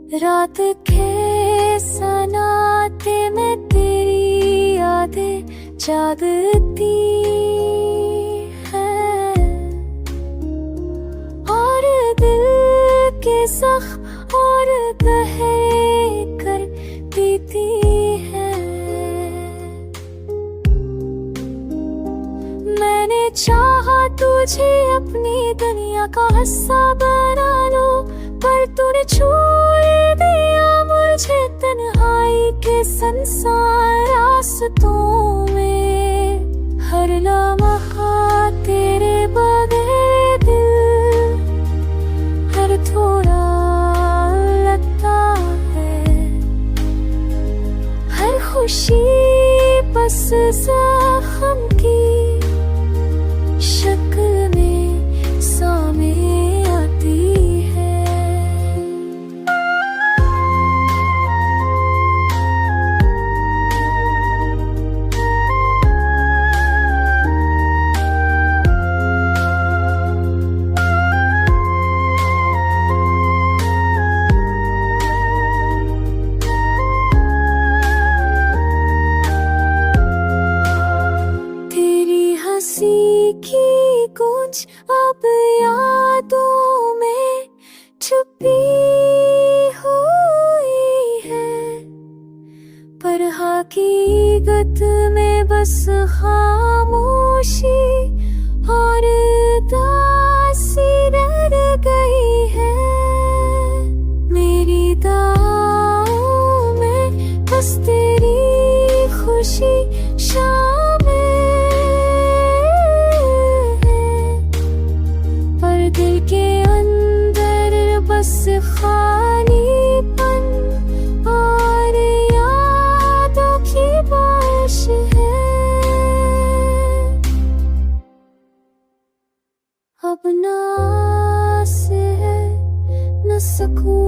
रात के सन्नाटे में तेरी यादें जागती है और दिल के जख्म और गहरे कर देती है। मैंने चाहा तुझे अपनी दुनिया का हिस्सा बना लो, पर तूने छोड़ दिया मुझे तन्हाई के संसार रास्तों में। हर लम्हा तेरे बगैर दिल हर थोड़ा लगता है, हर खुशी बस जख्म की शक्ल में सामने आती है। हंसी की गूंज अब यादों में छुपी हुई है, पर हकीकत में बस खामोशी और उदासी रह गई है। मेरी दुआओं में बस तेरी खुशी शामिल है, दिल के अंदर बस खालीपन और यादों की बारिश है। अब ना आस है न सुकून